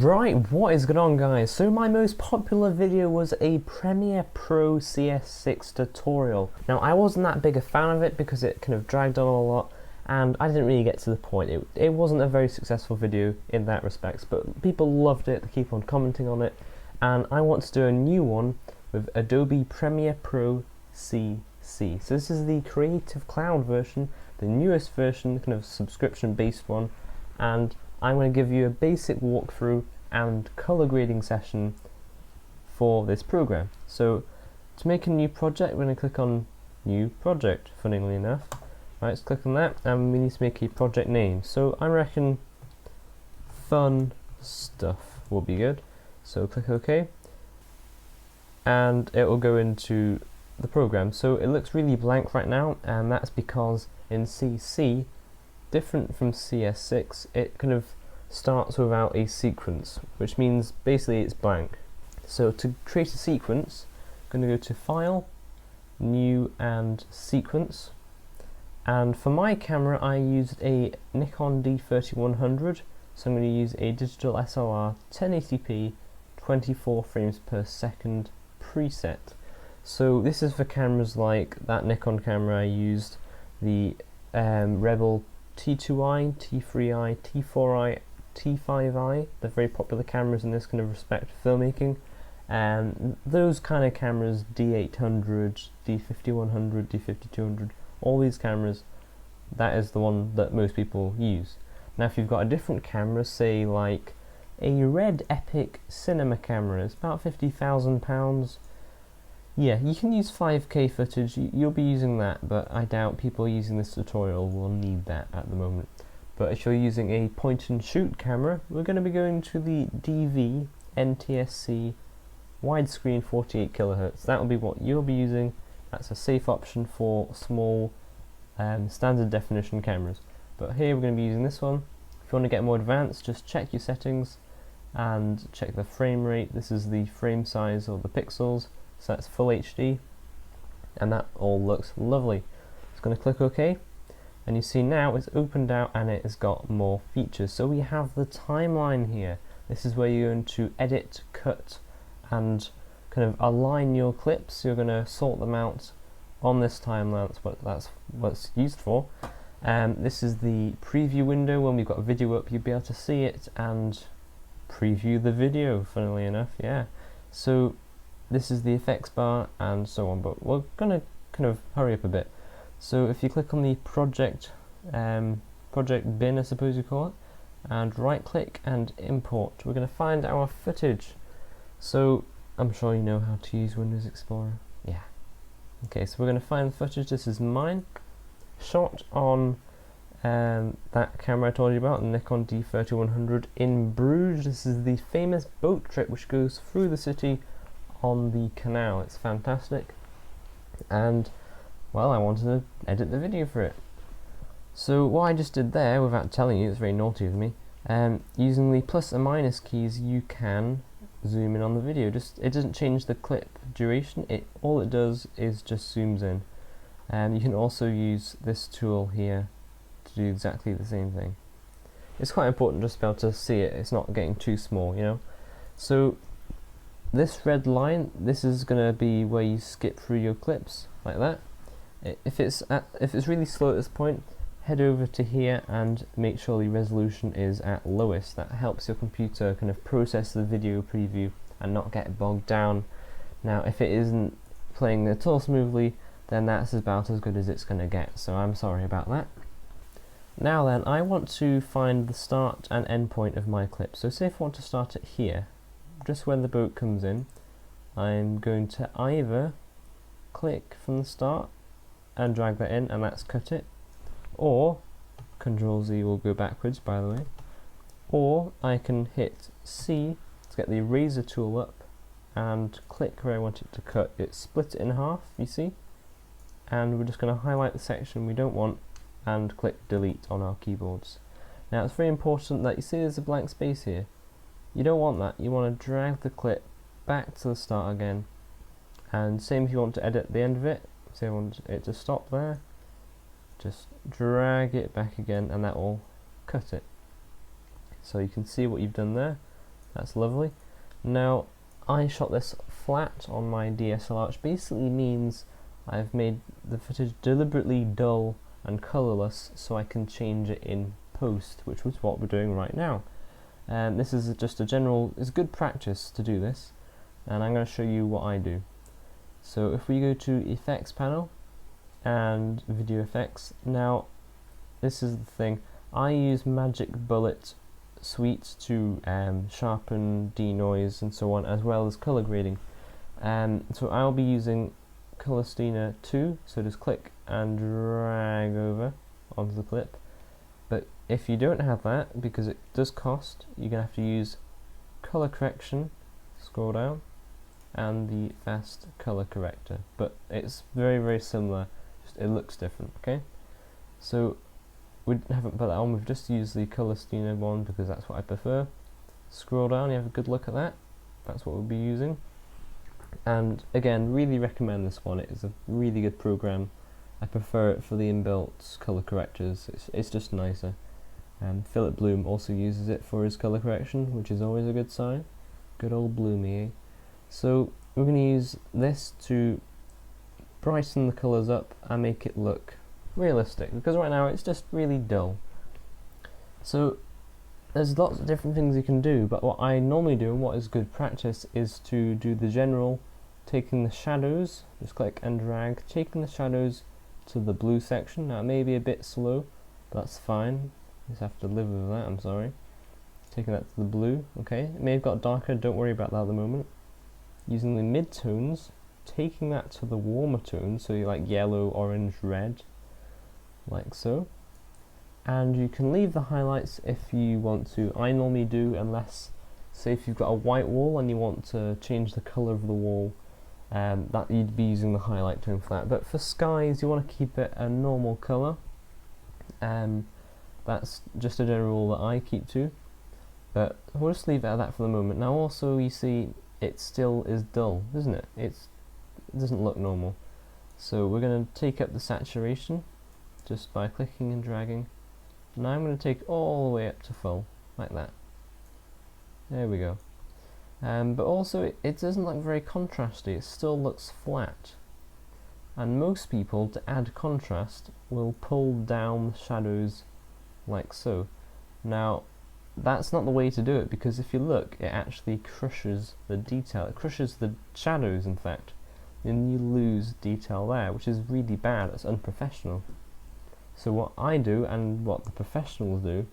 Right, what is going on, guys? So my most popular video was a Premiere Pro CS6 tutorial. Now I wasn't that big a fan of it because it kind of dragged on a lot and I didn't really get to the point. It wasn't a very successful video in that respect, but people loved it, they keep on commenting on it, and I want to do a new one with Adobe Premiere Pro CC. So this is the Creative Cloud version, the newest version, kind of subscription based one, and I'm going to give you a basic walkthrough and color grading session for this program. So to make a new project, we're going to click on New Project, funnily enough. Right, let's click on that, and we need to make a project name. So I reckon Fun Stuff will be good. So click OK, and it will go into the program. So it looks really blank right now, and that's because in CC, different from CS6, it kind of starts without a sequence, which means basically it's blank. So to create a sequence, I'm going to go to File, New and Sequence, and for my camera I used a Nikon D3100, so I'm going to use a digital SLR 1080p 24 frames per second preset. So this is for cameras like that Nikon camera I used, the Rebel T2i, T3i, T4i, T5i, they're very popular cameras in this kind of respect for filmmaking, and those kind of cameras, D800, D5100, D5200, all these cameras, that is the one that most people use. Now if you've got a different camera, say like a Red Epic cinema camera, it's about £50,000, yeah, you can use 5K footage, you'll be using that, but I doubt people using this tutorial will need that at the moment. But if you're using a point and shoot camera, we're going to be going to the DV NTSC widescreen 48 kHz. That will be what you'll be using. That's a safe option for small standard definition cameras. But here we're going to be using this one. If you want to get more advanced, just check your settings and check the frame rate. This is the frame size or the pixels. So that's full HD, and that all looks lovely. It's going to click OK, and you see now it's opened out and it has got more features. So we have the timeline here. This is where you're going to edit, cut, and kind of align your clips. You're going to sort them out on this timeline. That's what it's used for. This is the preview window. When we've got a video up, you'll be able to see it and preview the video, funnily enough, yeah. So this is the effects bar and so on, but we're going to kind of hurry up a bit. So if you click on the project bin, I suppose you call it, and right click and import, we're going to find our footage. So I'm sure you know how to use Windows Explorer. Yeah. Okay, so we're going to find the footage. This is mine, shot on that camera I told you about, the Nikon D3100 in Bruges. This is the famous boat trip which goes through the city on the canal. It's fantastic, and well, I wanted to edit the video for it. So what I just did there, without telling you, it's very naughty of me, using the plus and minus keys you can zoom in on the video. It doesn't change the clip duration, all it does is just zooms in. And you can also use this tool here to do exactly the same thing. It's quite important just to be able to see it, it's not getting too small, you know. So this red line, this is going to be where you skip through your clips, like that. If it's really slow at this point, head over to here and make sure the resolution is at lowest. That helps your computer kind of process the video preview and not get bogged down. Now if it isn't playing at all smoothly, then that's about as good as it's going to get, so I'm sorry about that. Now then, I want to find the start and end point of my clip. So say if I want to start it here, just when the boat comes in, I'm going to either click from the start and drag that in, and that's cut it, or Control Z will go backwards, by the way, or I can hit C to get the eraser tool up and click where I want it to cut. It split it in half, you see, and we're just going to highlight the section we don't want and click delete on our keyboards. Now it's very important that you see there's a blank space here. You don't want that. You want to drag the clip back to the start again, and same if you want to edit the end of it. Say I want it to stop there, just drag it back again and that will cut it. So you can see what you've done there. That's lovely. Now, I shot this flat on my DSLR, which basically means I've made the footage deliberately dull and colourless so I can change it in post, which was what we're doing right now. This is just a general, it's good practice to do this, and I'm going to show you what I do. So if we go to Effects panel and Video Effects, now this is the thing, I use Magic Bullet Suite to sharpen, denoise and so on, as well as colour grading. So I'll be using Color 2, so just click and drag over onto the clip. But if you don't have that, because it does cost, you're going to have to use Color Correction, scroll down, and the Fast Color Corrector. But it's very, very similar, just it looks different, okay? So we haven't put that on, we've just used the Color one because that's what I prefer. Scroll down, you have a good look at that, that's what we'll be using. And again, really recommend this one, it is a really good program. I prefer it for the inbuilt color correctors, it's just nicer. Philip Bloom also uses it for his color correction, which is always a good sign. Good old Bloomy, eh? So we're going to use this to brighten the colours up and make it look realistic, because right now it's just really dull. So there's lots of different things you can do, but what I normally do and what is good practice is to do the general, taking the shadows, just click and drag, taking the shadows to the blue section. Now it may be a bit slow, but that's fine, you just have to live with that, I'm sorry. Taking that to the blue, okay, it may have got darker, don't worry about that at the moment. Using the mid-tones, taking that to the warmer tones, so you like yellow, orange, red, like so. And you can leave the highlights if you want to. I normally do, unless, say if you've got a white wall and you want to change the colour of the wall, that you'd be using the highlight tone for that. But for skies, you want to keep it a normal colour. That's just a general rule that I keep to. But we'll just leave it at that for the moment. Now also, you see, it still is dull, isn't it? It doesn't look normal. So we're going to take up the saturation just by clicking and dragging. Now I'm going to take all the way up to full, like that. There we go. But also it doesn't look very contrasty, it still looks flat. And most people, to add contrast, will pull down the shadows like so. Now that's not the way to do it, because if you look, it actually crushes the detail, it crushes the shadows in fact, and you lose detail there, which is really bad, it's unprofessional. So what I do, and what the professionals do,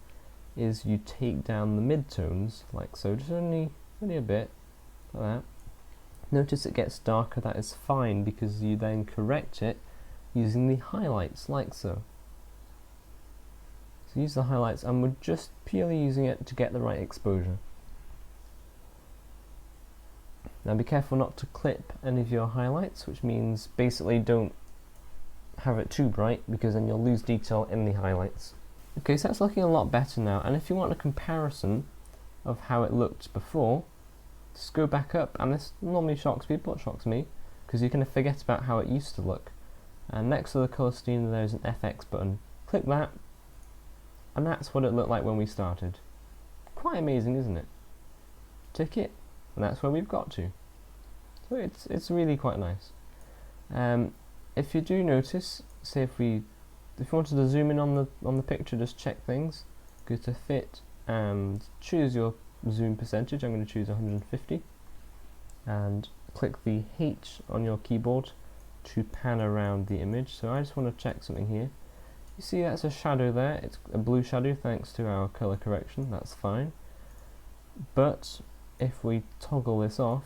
is you take down the mid-tones, like so, just only a bit, like that. Notice it gets darker, that is fine, because you then correct it using the highlights, like so. So use the highlights, and we're just purely using it to get the right exposure. Now be careful not to clip any of your highlights, which means basically don't have it too bright, because then you'll lose detail in the highlights. Okay, so that's looking a lot better now, and if you want a comparison of how it looked before, just go back up, and this normally shocks people, it shocks me, because you're going to forget about how it used to look. And next to the colour scheme there's an FX button. Click that, and that's what it looked like when we started. Quite amazing, isn't it? Tick it, and that's where we've got to. So it's really quite nice. If you do notice, say if you wanted to zoom in on the picture, just check things, go to fit and choose your zoom percentage. I'm going to choose 150 and click the H on your keyboard to pan around the image. So I just want to check something here. You see that's a shadow there, it's a blue shadow thanks to our colour correction, that's fine. But if we toggle this off,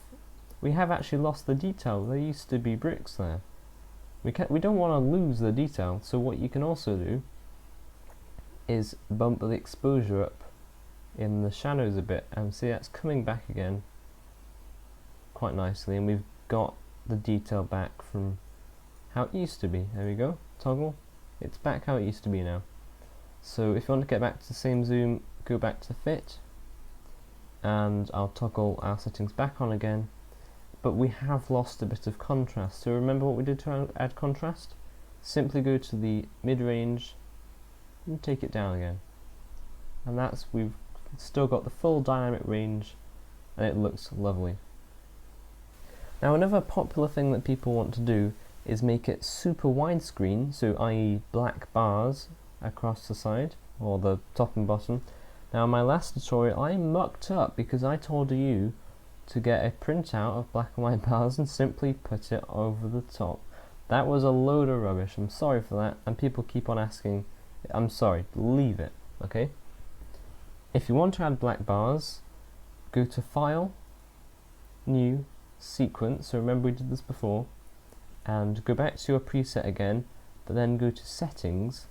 we have actually lost the detail. There used to be bricks there. We don't want to lose the detail, so what you can also do is bump the exposure up in the shadows a bit, and see that's coming back again quite nicely, and we've got the detail back from how it used to be. There we go, toggle, it's back how it used to be now. So if you want to get back to the same zoom, go back to fit, and I'll toggle our settings back on again. But we have lost a bit of contrast. So remember what we did to add contrast? Simply go to the mid-range and take it down again. And we've still got the full dynamic range and it looks lovely. Now another popular thing that people want to do is make it super widescreen, so i.e. black bars across the side, or the top and bottom. Now in my last tutorial I mucked up because I told you to get a printout of black and white bars and simply put it over the top. That was a load of rubbish, I'm sorry for that, and people keep on asking. I'm sorry, leave it, okay? If you want to add black bars, go to File, New, Sequence, so remember we did this before, and go back to your preset again, but then go to Settings,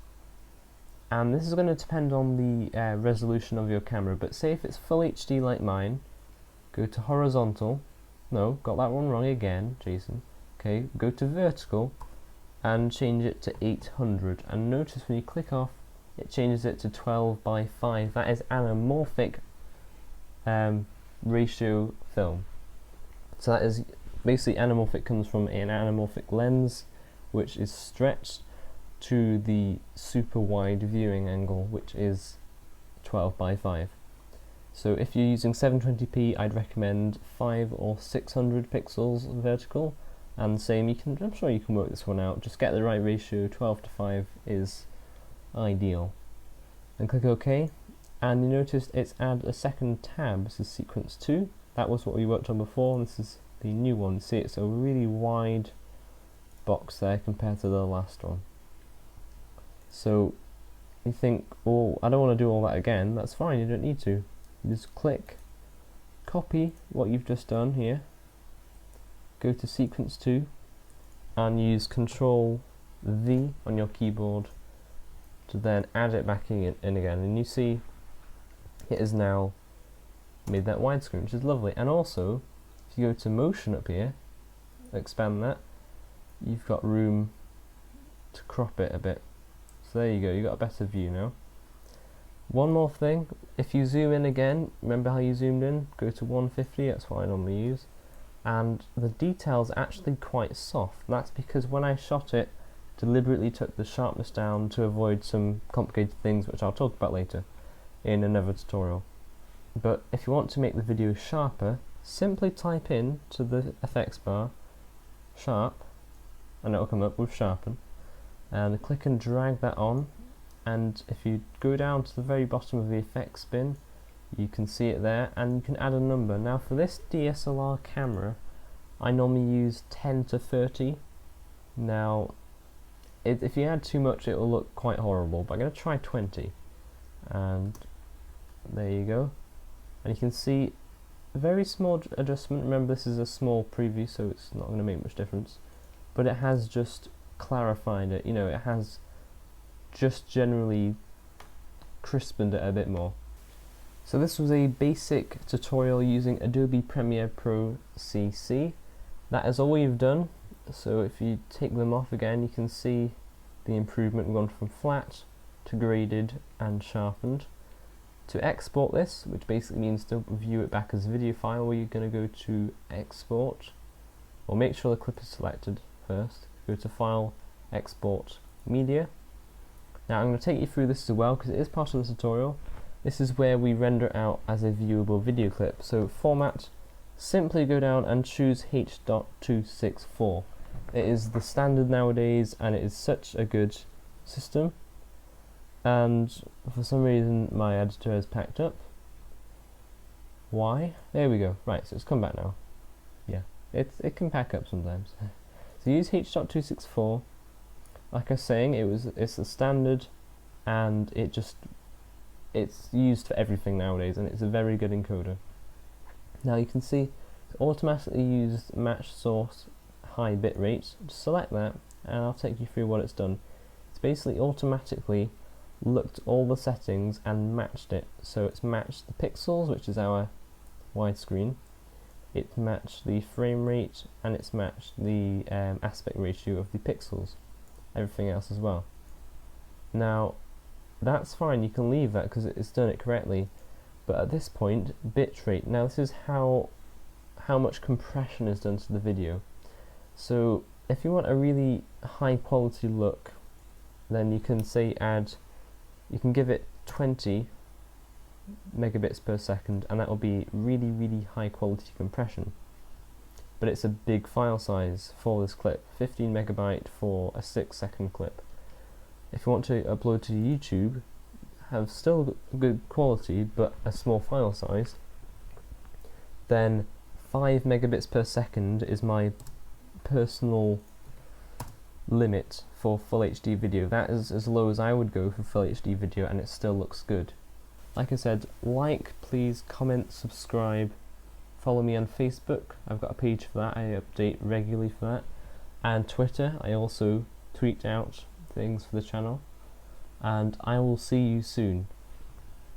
and this is going to depend on the resolution of your camera, but say if it's Full HD like mine, go to Horizontal, no, got that one wrong again, Jason, okay, go to Vertical, and change it to 800, and notice when you click off, it changes it to 12 by 5, that is anamorphic ratio film. So that is basically anamorphic comes from an anamorphic lens which is stretched to the super wide viewing angle, which is 12 by 5. So if you're using 720p, I'd recommend 5 or 600 pixels vertical, and same, I'm sure you can work this one out, just get the right ratio, 12 to 5 is ideal. And click OK, and you notice it's add a second tab. This is sequence 2, that was what we worked on before, and this is the new one. See, it's a really wide box there compared to the last one. So you think, oh, I don't want to do all that again. That's fine, you don't need to. You just click, copy what you've just done here, go to sequence 2 and use Control V on your keyboard to then add it back in again, and you see it is now made that widescreen, which is lovely. And also if you go to motion up here, expand that, you've got room to crop it a bit. So there you go, you've got a better view now. One more thing, if you zoom in again, remember how you zoomed in? Go to 150, that's what I normally use. And the detail's actually quite soft. That's because when I shot it, deliberately took the sharpness down to avoid some complicated things which I'll talk about later in another tutorial. But if you want to make the video sharper, simply type in to the effects bar sharp, and it'll come up with sharpen, and click and drag that on, and if you go down to the very bottom of the effects bin, you can see it there, and you can add a number. Now for this DSLR camera I normally use 10 to 30. Now if you add too much it will look quite horrible, but I'm going to try 20, and there you go. And you can see a very small adjustment. Remember, this is a small preview, so it's not going to make much difference, but it has just clarified it, you know, it has just generally crispened it a bit more. So this was a basic tutorial using Adobe Premiere Pro CC. That is all we've done. So if you take them off again, you can see the improvement. We've gone from flat to graded and sharpened. To export this, which basically means to view it back as a video file, where you're going to go to Export, or make sure the clip is selected first. Go to File, Export, Media. Now I'm going to take you through this as well because it is part of the tutorial. This is where we render out as a viewable video clip. So format, simply go down and choose H.264. It is the standard nowadays and it is such a good system. And for some reason my editor has packed up. Why? There we go. Right, so it's come back now. Yeah, it can pack up sometimes. So use H.264. Like I was saying, it's the standard, and it's used for everything nowadays, and it's a very good encoder. Now you can see it's automatically used match source high bit rate. Just select that, and I'll take you through what it's done. It's basically automatically looked all the settings and matched it. So it's matched the pixels, which is our widescreen. It's matched the frame rate, and it's matched the aspect ratio of the pixels. Everything else as well. Now that's fine, you can leave that because it's done it correctly, but at this point, bitrate. Now this is how much compression is done to the video. So if you want a really high quality look, then you can say you can give it 20 megabits per second, and that will be really high quality compression. But it's a big file size for this clip, 15 megabyte for a 6-second clip. If you want to upload to YouTube, have still good quality but a small file size, then 5 megabits per second is my personal limit for full HD video. That is as low as I would go for full HD video, and it still looks good. Like I said, like, please, comment, subscribe, follow me on Facebook. I've got a page for that, I update regularly for that. And Twitter, I also tweet out things for the channel. And I will see you soon.